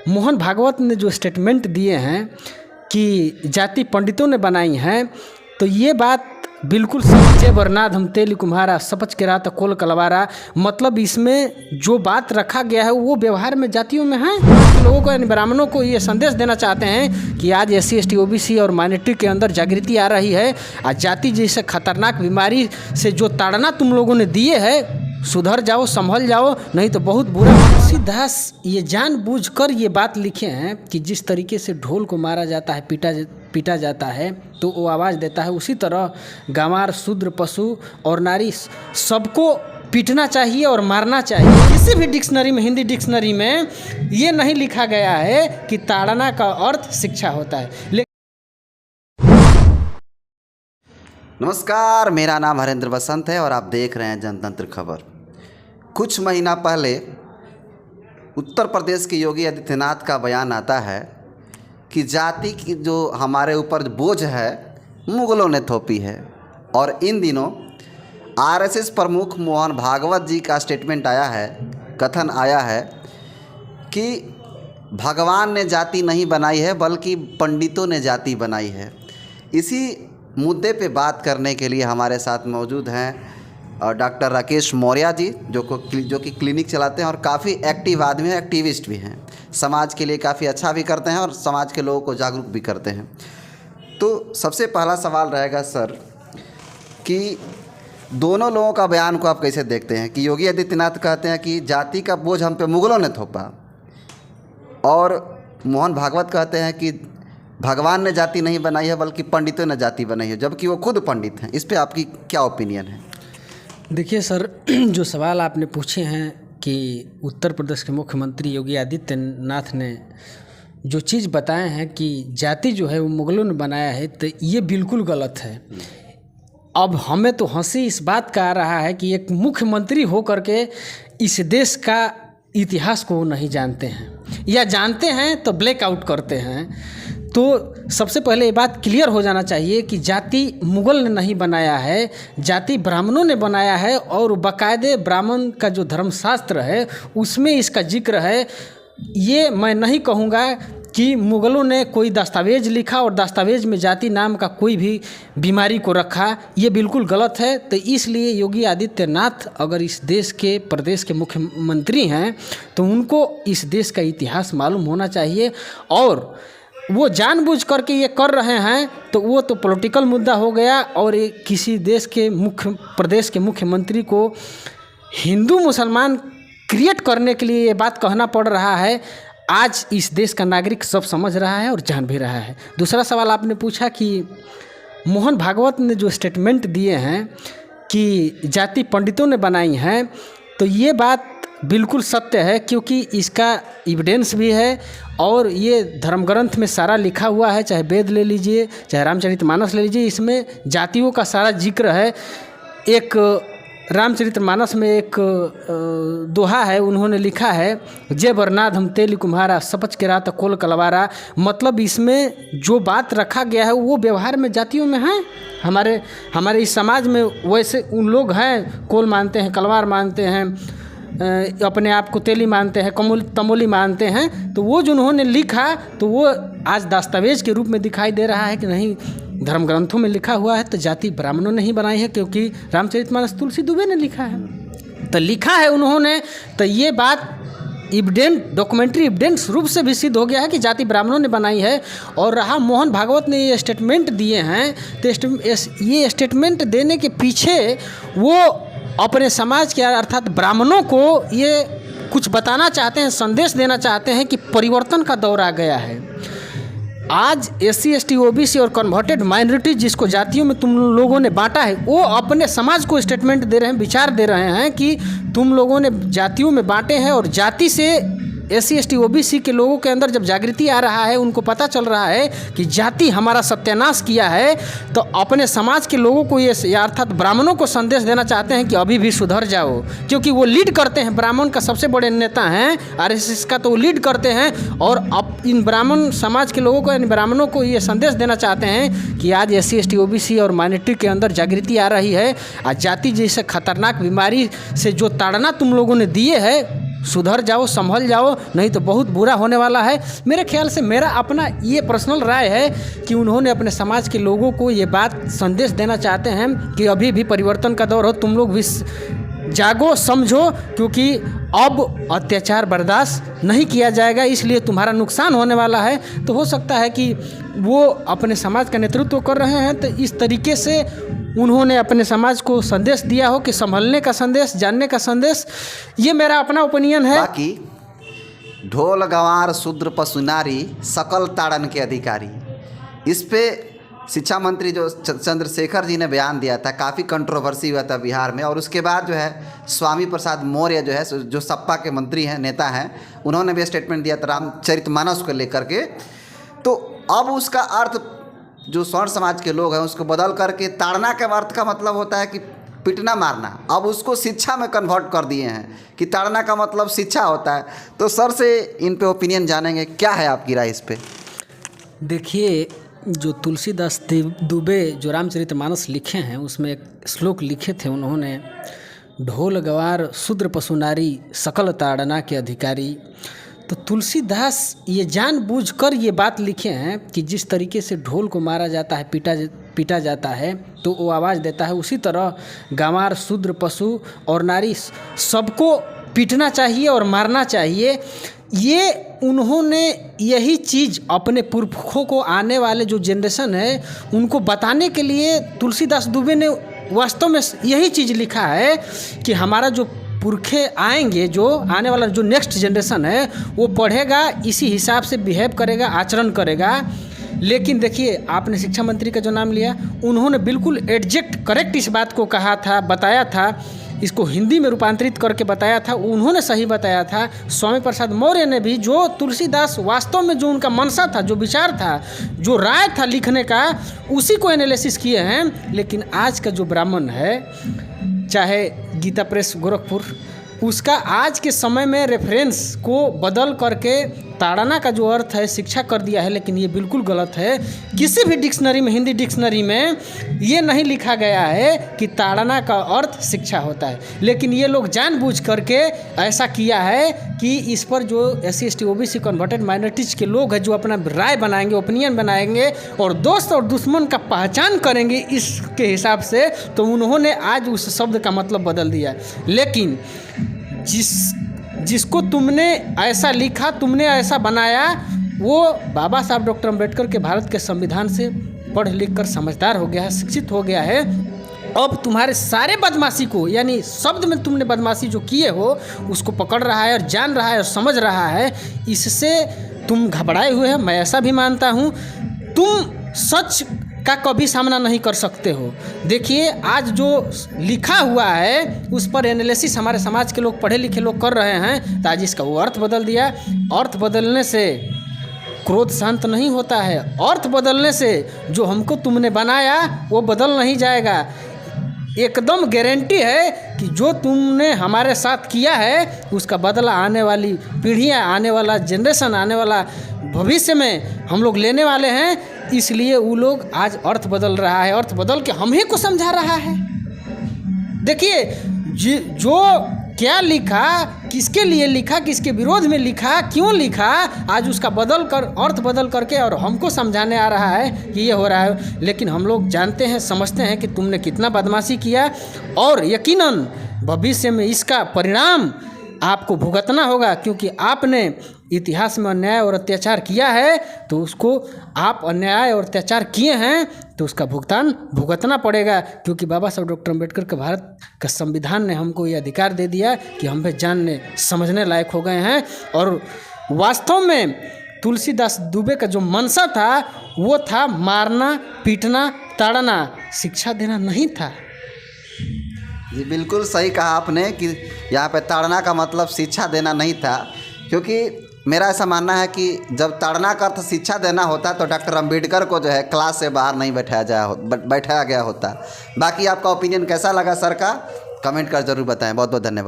मोहन भागवत ने जो स्टेटमेंट दिए हैं कि जाति पंडितों ने बनाई हैं, तो ये बात बिल्कुल सच्चे बरनाद हम तेली कुम्हारा सपच के रात कोल कलवारा। मतलब इसमें जो बात रखा गया है वो व्यवहार में जातियों में है। लोगों को यानी ब्राह्मणों को ये संदेश देना चाहते हैं कि आज SC ST OBC और माइनॉरिटी के अंदर जागृति आ रही है। आज जाति जैसे खतरनाक बीमारी से जो ताड़ना तुम लोगों ने दिए है, सुधर जाओ, संभल जाओ, नहीं तो बहुत बुरा। तुलसीदास ये जानबूझकर ये बात लिखे हैं कि जिस तरीके से ढोल को मारा जाता है, पीटा जाता है तो वो आवाज़ देता है, उसी तरह गंवार, शूद्र, पशु और नारी सबको पीटना चाहिए और मारना चाहिए। किसी भी डिक्शनरी में, हिंदी डिक्शनरी में ये नहीं लिखा गया है कि ताड़ना का अर्थ शिक्षा होता है। नमस्कार, मेरा नाम हरेंद्र बसंत है और आप देख रहे हैं जनतंत्र खबर। कुछ महीना पहले उत्तर प्रदेश के योगी आदित्यनाथ का बयान आता है कि जाति की जो हमारे ऊपर बोझ है मुगलों ने थोपी है। और इन दिनों RSS प्रमुख मोहन भागवत जी का स्टेटमेंट आया है, कथन आया है कि भगवान ने जाति नहीं बनाई है बल्कि पंडितों ने जाति बनाई है। इसी मुद्दे पे बात करने के लिए हमारे साथ मौजूद हैं डॉक्टर राकेश मौर्य जी, जो कि क्लिनिक चलाते हैं और काफ़ी एक्टिव आदमी हैं, एक्टिविस्ट भी हैं, समाज के लिए काफ़ी अच्छा भी करते हैं और समाज के लोगों को जागरूक भी करते हैं। तो सबसे पहला सवाल रहेगा सर कि दोनों लोगों का बयान को आप कैसे देखते हैं कि योगी आदित्यनाथ कहते हैं कि जाति का बोझ हम पे मुगलों ने थोपा और मोहन भागवत कहते हैं कि भगवान ने जाति नहीं बनाई है बल्कि पंडितों ने जाति बनाई है, जबकि वो खुद पंडित हैं। इस पे आपकी क्या ओपिनियन है? देखिए सर, जो सवाल आपने पूछे हैं कि उत्तर प्रदेश के मुख्यमंत्री योगी आदित्यनाथ ने जो चीज़ बताए हैं कि जाति जो है वो मुगलों ने बनाया है, तो ये बिल्कुल गलत है। अब हमें तो हंसी इस बात का आ रहा है कि एक मुख्यमंत्री होकर के इस देश का इतिहास को नहीं जानते हैं, या जानते हैं तो ब्लैक आउट करते हैं। तो सबसे पहले ये बात क्लियर हो जाना चाहिए कि जाति मुगल ने नहीं बनाया है, जाति ब्राह्मणों ने बनाया है। और बाकायदे ब्राह्मण का जो धर्मशास्त्र है उसमें इसका जिक्र है। ये मैं नहीं कहूँगा कि मुगलों ने कोई दस्तावेज लिखा और दस्तावेज में जाति नाम का कोई भी बीमारी को रखा, ये बिल्कुल गलत है। तो इसलिए योगी आदित्यनाथ अगर इस देश के प्रदेश के मुख्यमंत्री हैं तो उनको इस देश का इतिहास मालूम होना चाहिए। और वो जानबूझ करके ये कर रहे हैं तो वो तो पॉलिटिकल मुद्दा हो गया। और एक किसी देश के प्रदेश के मुख्यमंत्री को हिंदू मुसलमान क्रिएट करने के लिए ये बात कहना पड़ रहा है। आज इस देश का नागरिक सब समझ रहा है और जान भी रहा है। दूसरा सवाल आपने पूछा कि मोहन भागवत ने जो स्टेटमेंट दिए हैं कि जाति पंडितों ने बनाई हैं, तो ये बात बिल्कुल सत्य है, क्योंकि इसका एविडेंस भी है और ये धर्म ग्रंथ में सारा लिखा हुआ है। चाहे वेद ले लीजिए, चाहे रामचरितमानस ले लीजिए, इसमें जातियों का सारा जिक्र है। एक रामचरितमानस में एक दोहा है, उन्होंने लिखा है, जय बरनाद हम तेली कुम्हारा सपच के रात कोल कलवारा। मतलब इसमें जो बात रखा गया है वो व्यवहार में जातियों में है। हमारे इस समाज में वैसे उन लोग हैं, कोल मानते हैं, कलवार मानते हैं, अपने आप को तेली मानते हैं, तमोली मानते हैं। तो वो जो उन्होंने लिखा तो वो आज दस्तावेज के रूप में दिखाई दे रहा है कि नहीं, धर्म ग्रंथों में लिखा हुआ है। तो जाति ब्राह्मणों ने ही बनाई है, क्योंकि रामचरितमानस तुलसी दुबे ने लिखा है, तो लिखा है उन्होंने। तो ये बात डॉक्यूमेंट्री एविडेंस रूप से भी सिद्ध हो गया है कि जाति ब्राह्मणों ने बनाई है। और रहा मोहन भागवत ने ये स्टेटमेंट दिए हैं, तो ये स्टेटमेंट देने के पीछे वो अपने समाज के अर्थात ब्राह्मणों को ये कुछ बताना चाहते हैं, संदेश देना चाहते हैं कि परिवर्तन का दौर आ गया है। आज SC ST OBC और कन्वर्टेड माइनॉरिटी जिसको जातियों में तुम लोगों ने बांटा है, वो अपने समाज को स्टेटमेंट दे रहे हैं, विचार दे रहे हैं कि तुम लोगों ने जातियों में बांटे हैं। और जाति से SC ST OBC के लोगों के अंदर जब जागृति आ रहा है, उनको पता चल रहा है कि जाति हमारा सत्यानाश किया है, तो अपने समाज के लोगों को ये अर्थात ब्राह्मणों को संदेश देना चाहते हैं कि अभी भी सुधर जाओ। क्योंकि वो लीड करते हैं, ब्राह्मण का सबसे बड़े नेता हैं RSS का, तो वो लीड करते हैं। और अब इन ब्राह्मण समाज के लोगों को, इन ब्राह्मणों को ये संदेश देना चाहते हैं कि आज SC ST OBC और माइनॉरिटी के अंदर जागृति आ रही है। आज जाति जैसे खतरनाक बीमारी से जो ताड़ना तुम लोगों ने दिए है, सुधर जाओ, संभल जाओ, नहीं तो बहुत बुरा होने वाला है। मेरे ख्याल से मेरा अपना ये पर्सनल राय है कि उन्होंने अपने समाज के लोगों को ये बात संदेश देना चाहते हैं कि अभी भी परिवर्तन का दौर हो, तुम लोग भी जागो, समझो, क्योंकि अब अत्याचार बर्दाश्त नहीं किया जाएगा, इसलिए तुम्हारा नुकसान होने वाला है। तो हो सकता है कि वो अपने समाज का नेतृत्व कर रहे हैं, तो इस तरीके से उन्होंने अपने समाज को संदेश दिया हो कि संभलने का संदेश, जानने का संदेश। ये मेरा अपना ओपिनियन है। बाकी ढोल गंवार शूद्र पशु नारी सकल ताड़न के अधिकारी, इस पे शिक्षा मंत्री जो चंद्रशेखर जी ने बयान दिया था, काफ़ी कंट्रोवर्सी हुआ था बिहार में। और उसके बाद जो है स्वामी प्रसाद मौर्य जो है, जो सपा के मंत्री हैं, नेता हैं, उन्होंने भी स्टेटमेंट दिया था रामचरितमानस को लेकर के। तो अब उसका अर्थ जो स्वर्ण समाज के लोग हैं उसको बदल करके ताड़ना के अर्थ का मतलब होता है कि पिटना मारना, अब उसको शिक्षा में कन्वर्ट कर दिए हैं कि ताड़ना का मतलब शिक्षा होता है। तो सर से इन पे ओपिनियन जानेंगे, क्या है आपकी राय इस पे? देखिए, जो तुलसीदास दुबे जो रामचरितमानस लिखे हैं उसमें एक श्लोक लिखे थे उन्होंने, ढोल गवार शूद्र पशु नारी सकल ताड़ना के अधिकारी। तो तुलसीदास ये जानबूझकर ये बात लिखे हैं कि जिस तरीके से ढोल को मारा जाता है, पीटा जाता है तो वो आवाज़ देता है, उसी तरह गंवार शूद्र पशु और नारी सबको पीटना चाहिए और मारना चाहिए। ये उन्होंने यही चीज़ अपने पुरखों को, आने वाले जो जनरेशन है उनको बताने के लिए तुलसीदास दुबे ने वास्तव में यही चीज़ लिखा है कि हमारा जो पुरखे आएंगे, जो आने वाला जो नेक्स्ट जनरेशन है वो पढ़ेगा, इसी हिसाब से बिहेव करेगा, आचरण करेगा। लेकिन देखिए, आपने शिक्षा मंत्री का जो नाम लिया, उन्होंने बिल्कुल एग्जैक्ट करेक्ट इस बात को कहा था, बताया था, इसको हिंदी में रूपांतरित करके बताया था, उन्होंने सही बताया था। स्वामी प्रसाद मौर्य ने भी, जो तुलसीदास वास्तव में जो उनका मनसा था, जो विचार था, जो राय था लिखने का, उसी को एनालिसिस किए हैं। लेकिन आज का जो ब्राह्मण है, चाहे गीता प्रेस गोरखपुर, उसका आज के समय में रेफरेंस को बदल करके ताड़ना का जो अर्थ है शिक्षा कर दिया है। लेकिन ये बिल्कुल गलत है। किसी भी डिक्शनरी में, हिंदी डिक्शनरी में ये नहीं लिखा गया है कि ताड़ना का अर्थ शिक्षा होता है। लेकिन ये लोग जानबूझ करके ऐसा किया है कि इस पर जो SC ST OBC converted minorities के लोग हैं, जो अपना राय बनाएंगे, ओपिनियन बनाएंगे और दोस्त और दुश्मन का पहचान करेंगे इसके हिसाब से, तो उन्होंने आज उस शब्द का मतलब बदल दिया। लेकिन जिसको तुमने ऐसा लिखा, तुमने ऐसा बनाया, वो बाबा साहब डॉक्टर अम्बेडकर के भारत के संविधान से पढ़ लिख कर समझदार हो गया है, शिक्षित हो गया है। अब तुम्हारे सारे बदमाशी को, यानी शब्द में तुमने बदमाशी जो किए हो उसको पकड़ रहा है और जान रहा है और समझ रहा है। इससे तुम घबराए हुए हैं, मैं ऐसा भी मानता हूँ। तुम सच का कभी सामना नहीं कर सकते हो। देखिए, आज जो लिखा हुआ है उस पर एनालिसिस हमारे समाज के लोग, पढ़े लिखे लोग कर रहे हैं, तो आज इसका वो अर्थ बदल दिया। अर्थ बदलने से क्रोध शांत नहीं होता है। अर्थ बदलने से जो हमको तुमने बनाया वो बदल नहीं जाएगा। एकदम गारंटी है कि जो तुमने हमारे साथ किया है उसका बदला आने वाली पीढ़ियाँ, आने वाला जनरेशन, आने वाला भविष्य में हम लोग लेने वाले हैं। इसलिए वो लोग आज अर्थ बदल रहा है, अर्थ बदल के हम ही को समझा रहा है। देखिए, जो क्या लिखा, किसके लिए लिखा, किसके विरोध में लिखा, क्यों लिखा, आज उसका बदल कर, अर्थ बदल करके और हमको समझाने आ रहा है कि ये हो रहा है। लेकिन हम लोग जानते हैं, समझते हैं कि तुमने कितना बदमाशी किया और यकीनन भविष्य में इसका परिणाम आपको भुगतना होगा, क्योंकि आपने इतिहास में अन्याय और अत्याचार किया है। तो उसको, आप अन्याय और अत्याचार किए हैं तो उसका भुगतान भुगतना पड़ेगा, क्योंकि बाबा साहब डॉक्टर अम्बेडकर के भारत का संविधान ने हमको ये अधिकार दे दिया कि हम भी जानने समझने लायक हो गए हैं। और वास्तव में तुलसीदास दुबे का जो मनसा था वो था मारना, पीटना, ताड़ना, शिक्षा देना नहीं था। ये बिल्कुल सही कहा आपने कि यहाँ पे ताड़ना का मतलब शिक्षा देना नहीं था, क्योंकि मेरा ऐसा मानना है कि जब ताड़ना का अर्थ शिक्षा देना होता तो डॉक्टर अम्बेडकर को जो है क्लास से बाहर नहीं बैठाया गया होता। बाकी आपका ओपिनियन कैसा लगा सर का, कमेंट कर जरूर बताएं। बहुत बहुत धन्यवाद।